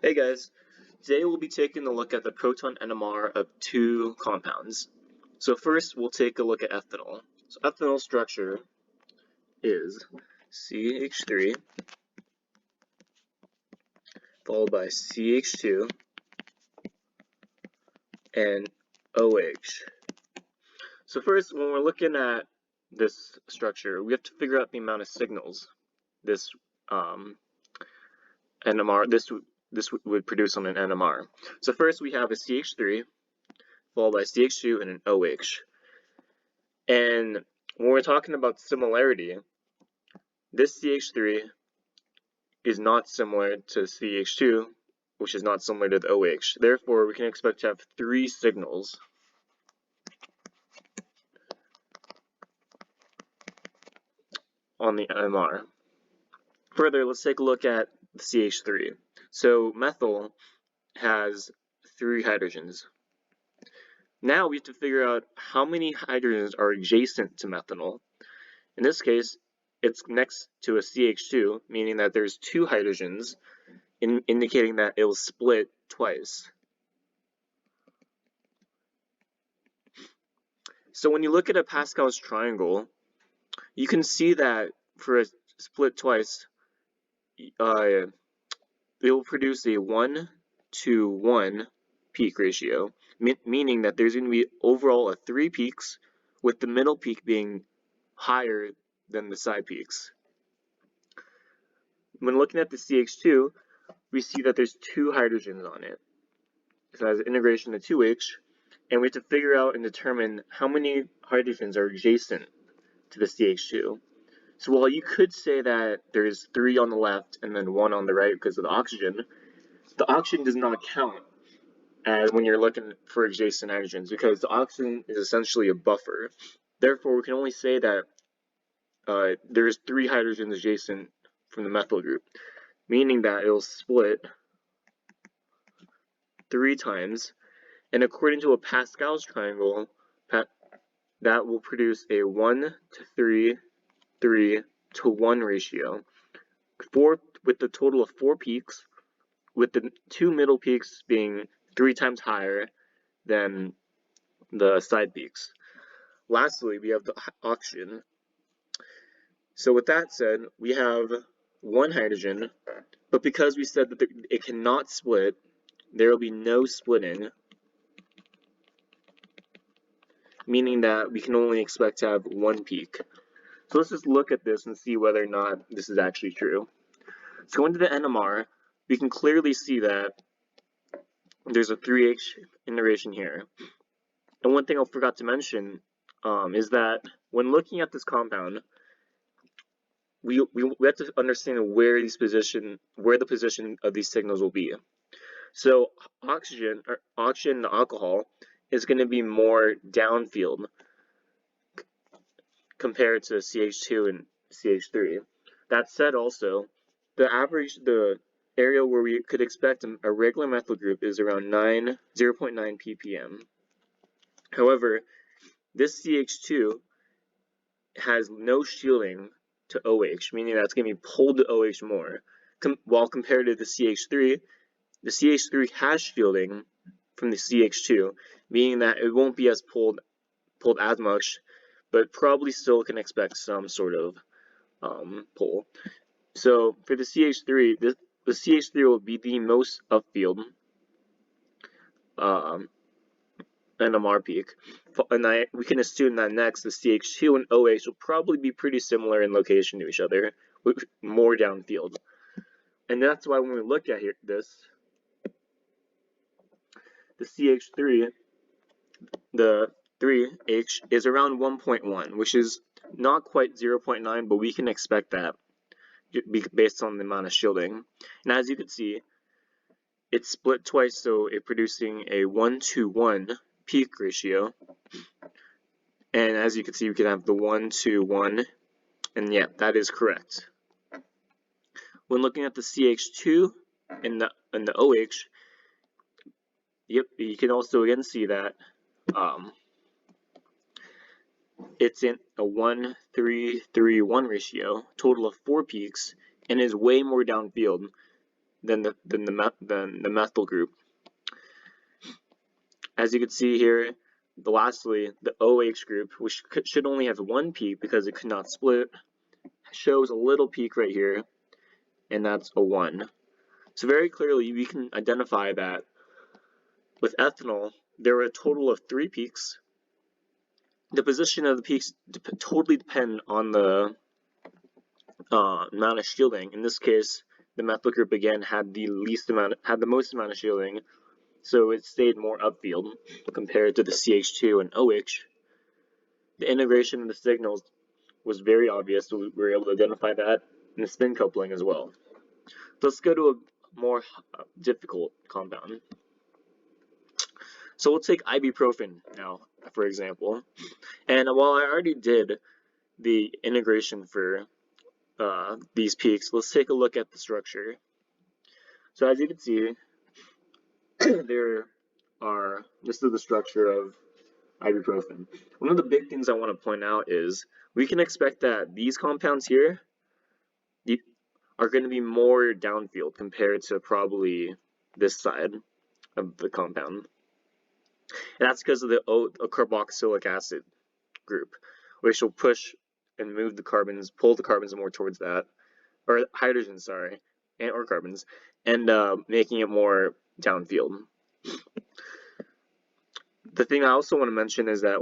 Hey guys, today we'll be taking a look at the proton NMR of two compounds. So first we'll take a look at ethanol. So ethanol structure is CH3 followed by CH2 and OH. So first, when we're looking at this structure, we have to figure out the amount of signals this NMR this would produce on an NMR. So first we have a CH3 followed by CH2 and an OH. And when we're talking about similarity, this CH3 is not similar to CH2, which is not similar to the OH. Therefore, we can expect to have three signals on the NMR. Further, let's take a look at the CH3. So methyl has 3 hydrogens. Now we have to figure out how many hydrogens are adjacent to methanol. In this case, it's next to a CH2, meaning that there's 2 hydrogens, indicating that it will split twice. So when you look at a Pascal's triangle, you can see that for a split twice, it will produce a 1-to-1 peak ratio, meaning that there's going to be overall a 3 peaks, with the middle peak being higher than the side peaks. When looking at the CH2, we see that there's 2 hydrogens on it. So it has an integration to 2H, and we have to figure out and determine how many hydrogens are adjacent to the CH2. So while you could say that there's 3 on the left and then 1 on the right because of the oxygen does not count as when you're looking for adjacent hydrogens, because the oxygen is essentially a buffer. Therefore, we can only say that there's 3 hydrogens adjacent from the methyl group, meaning that it will split 3 times, and according to a Pascal's triangle, that will produce a 1-to-3, 3-to-1 ratio, with the total of 4 peaks, with the 2 middle peaks being 3 times higher than the side peaks. Lastly, we have the oxygen. So with that said, we have 1 hydrogen, but because we said that it cannot split, there will be no splitting, meaning that we can only expect to have 1 peak. So let's just look at this and see whether or not this is actually true. So going to the NMR, we can clearly see that there's a 3H integration here. And one thing I forgot to mention is that when looking at this compound, we have to understand where the position of these signals will be. So oxygen, the alcohol, is going to be more downfield compared to CH2 and CH3. That said, also, the area where we could expect a regular methyl group is around 0.9 ppm. However, this CH2 has no shielding to OH, meaning that it's going to be pulled to OH more, while compared to the CH3 has shielding from the CH2, meaning that it won't be as pulled as much, but probably still can expect some sort of pull. So for the CH3, the CH3 will be the most upfield NMR peak, and we can assume that next the CH2 and OH will probably be pretty similar in location to each other, with more downfield. And that's why when we look at this, the CH3, the 3H, is around 1.1, which is not quite 0.9, but we can expect that based on the amount of shielding. And as you can see, it's split twice, so it's producing a 1-to-1 peak ratio. And as you can see, we can have the 1-to-1, and yeah, that is correct. When looking at the CH2 and the OH, yep, you can also again see that it's in a 1-3-3-1 ratio, total of 4 peaks, and is way more downfield, than the methyl group. As you can see here, lastly, the OH group, which should only have one peak because it could not split, shows a little peak right here, and that's a 1. So very clearly, we can identify that with ethanol, there were a total of 3 peaks. The position of the peaks totally depend on the amount of shielding. In this case, the methyl group again had the most amount of shielding, so it stayed more upfield compared to the CH2 and OH. The integration of the signals was very obvious, so we were able to identify that in the spin coupling as well. Let's go to a more difficult compound. So we'll take ibuprofen now, for example. And while I already did the integration for these peaks, let's take a look at the structure. So as you can see, this is the structure of ibuprofen. One of the big things I want to point out is we can expect that these compounds here are going to be more downfield compared to probably this side of the compound. And that's because of the carboxylic acid group, which will push and move the carbons, pull the carbons more towards that, or hydrogen, sorry, or carbons, and making it more downfield. The thing I also want to mention is that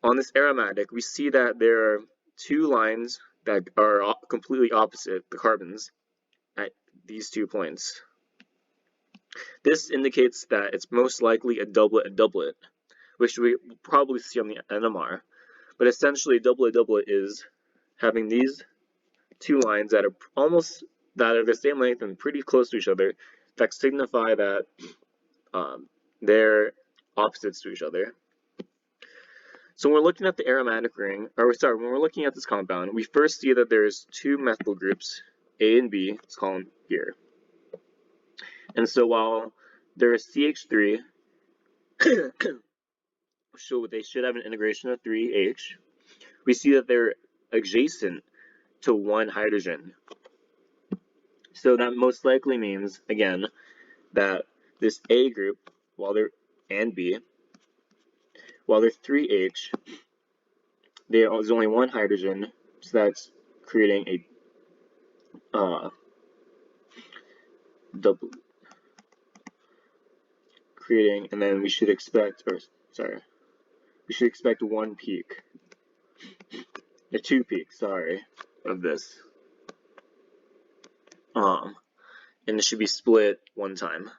on this aromatic, we see that there are 2 lines that are completely opposite the carbons at these 2 points. This indicates that it's most likely a doublet, which we probably see on the NMR. But essentially, a doublet is having these 2 lines that are the same length and pretty close to each other that signify that they're opposites to each other. So when we're looking at the aromatic ring, when we're looking at this compound, we first see that there's 2 methyl groups, A and B, let's call them here. And so while there is CH3, so they should have an integration of 3H, we see that they're adjacent to 1 hydrogen. So that most likely means, again, that this A group, and B, while they're 3H, there's only 1 hydrogen, so that's creating a double, and then we should expect, 1 peak, 2 peaks, of this. And it should be split 1 time.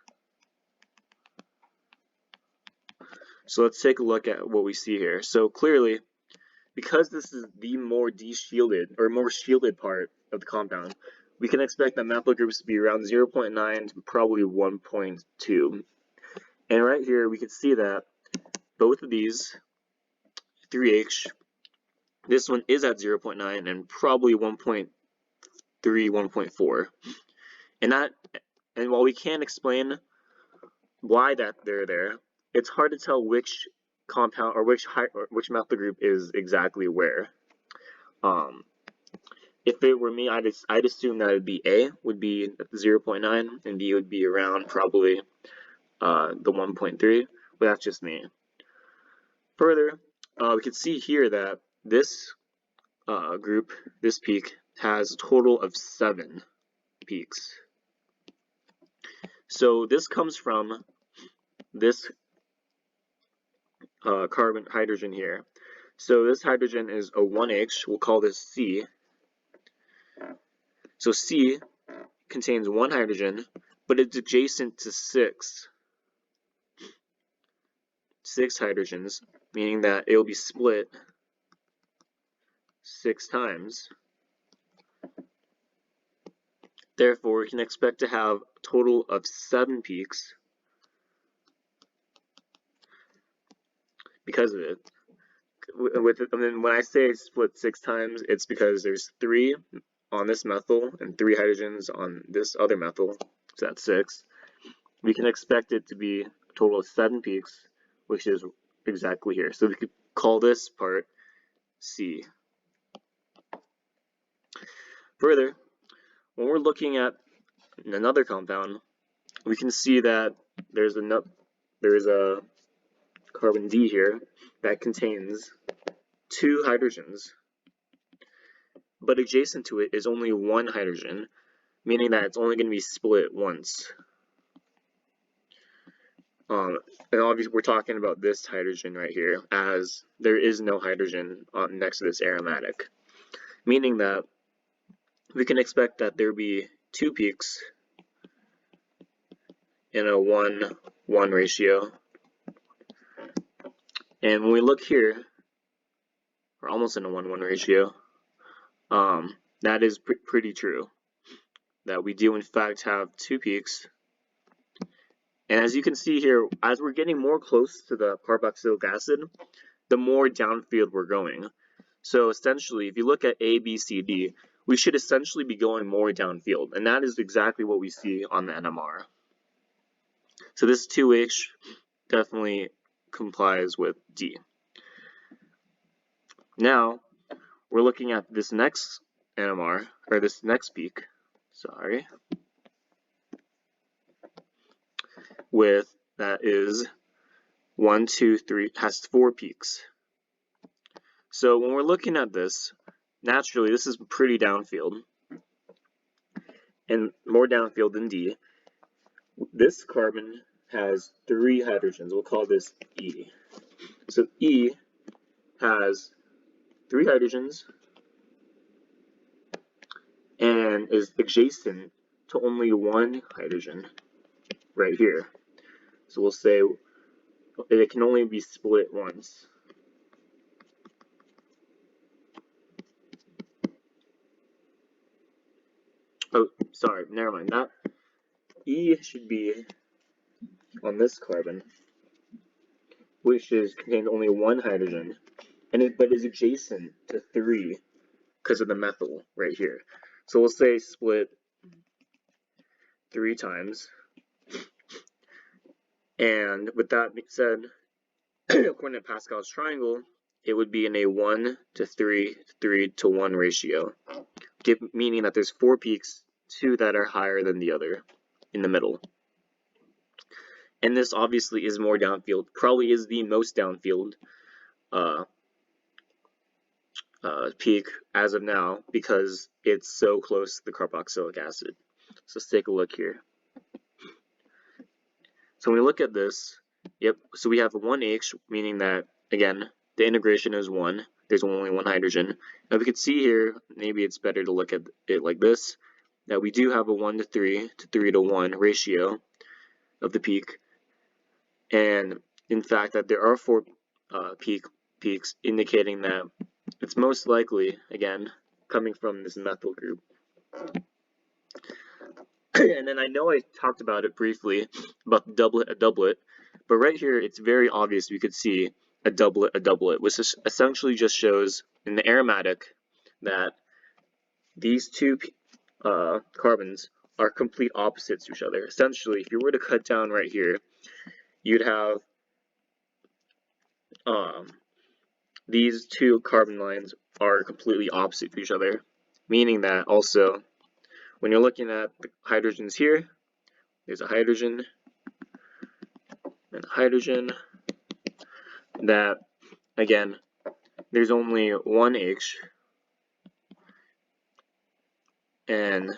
So let's take a look at what we see here. So clearly, because this is the more de-shielded or more shielded part of the compound, we can expect that methyl groups to be around 0.9 to probably 1.2. And right here, we can see that both of these, 3H, this one is at 0.9 and probably 1.3, 1.4. And while we can't explain why they're there, it's hard to tell which compound or which methyl group is exactly where. If it were me, I'd assume that A would be at 0.9 and B would be around probably the 1.3, but that's just me. Further, we can see here that this group, this peak, has a total of 7 peaks. So this comes from this carbon hydrogen here. So this hydrogen is a 1H, we'll call this C. So C contains 1 hydrogen, but it's adjacent to 6 hydrogens, meaning that it will be split 6 times. Therefore, we can expect to have a total of 7 peaks because of it. And then when I say split 6 times, it's because there's 3 on this methyl and 3 hydrogens on this other methyl, so that's 6. We can expect it to be a total of 7 peaks, which is exactly here. So we could call this part C. Further, when we're looking at in another compound, we can see that there's a carbon D here that contains 2 hydrogens, but adjacent to it is only 1 hydrogen, meaning that it's only going to be split once. And obviously we're talking about this hydrogen right here, as there is no hydrogen next to this aromatic, meaning that we can expect that there be 2 peaks in a 1-1 ratio. And when we look here, we're almost in a 1-1 ratio. That is pretty true, that we do in fact have 2 peaks. And as you can see here, as we're getting more close to the carboxylic acid, the more downfield we're going. So essentially, if you look at A, B, C, D, we should essentially be going more downfield, and that is exactly what we see on the NMR. So this 2H definitely complies with D. Now, we're looking at this next NMR, or this next peak, with, that is 1, 2, 3, has 4 peaks. So when we're looking at this, naturally this is pretty downfield, and more downfield than D. This carbon has 3 hydrogens. We'll call this E. So E has 3 hydrogens and is adjacent to only 1 hydrogen right here. So we'll say it can only be split once. Oh, sorry, never mind. That E should be on this carbon, which contains only 1 hydrogen, but is adjacent to 3 because of the methyl right here. So we'll say split 3 times. And with that being said, according to Pascal's triangle, it would be in a 1 to 3, 3 to 1 ratio, meaning that there's 4 peaks, 2 that are higher than the other in the middle. And this obviously is more downfield, probably is the most downfield peak as of now, because it's so close to the carboxylic acid. So let's take a look here. So when we look at this, so we have a 1H, meaning that, again, the integration is 1. There's only 1 hydrogen. Now we can see here, maybe it's better to look at it like this, that we do have a 1 to 3 to 3 to 1 ratio of the peak. And in fact, that there are 4 peaks, indicating that it's most likely, again, coming from this methyl group. And then I know I talked about it briefly, about a doublet, but right here it's very obvious we could see a doublet, which essentially just shows in the aromatic that these 2 carbons are complete opposites to each other. Essentially, if you were to cut down right here, you'd have these 2 carbon lines are completely opposite to each other, meaning that also when you're looking at the hydrogens here, there's a hydrogen and a hydrogen, that, again, there's only 1H and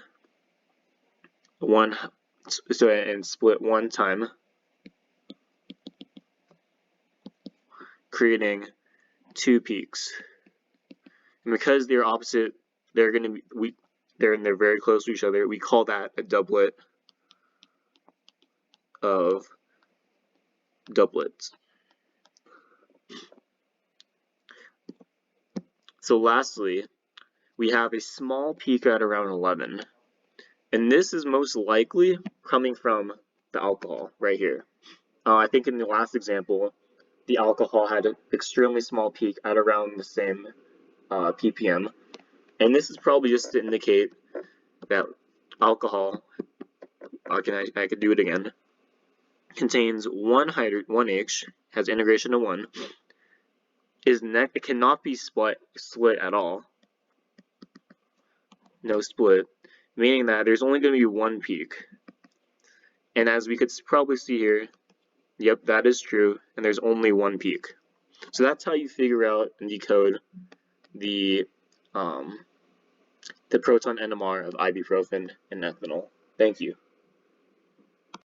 split 1 time, creating 2 peaks. And because they're opposite, they're very close to each other. We call that a doublet of doublets. So lastly, we have a small peak at around 11. And this is most likely coming from the alcohol right here. I think in the last example, the alcohol had an extremely small peak at around the same ppm. And this is probably just to indicate that alcohol, I could do it again, contains 1H, has integration to 1, it cannot be split at all, no split, meaning that there's only going to be one peak. And as we could probably see here, yep, that is true, and there's only one peak. So that's how you figure out and decode the proton NMR of ibuprofen and ethanol. Thank you.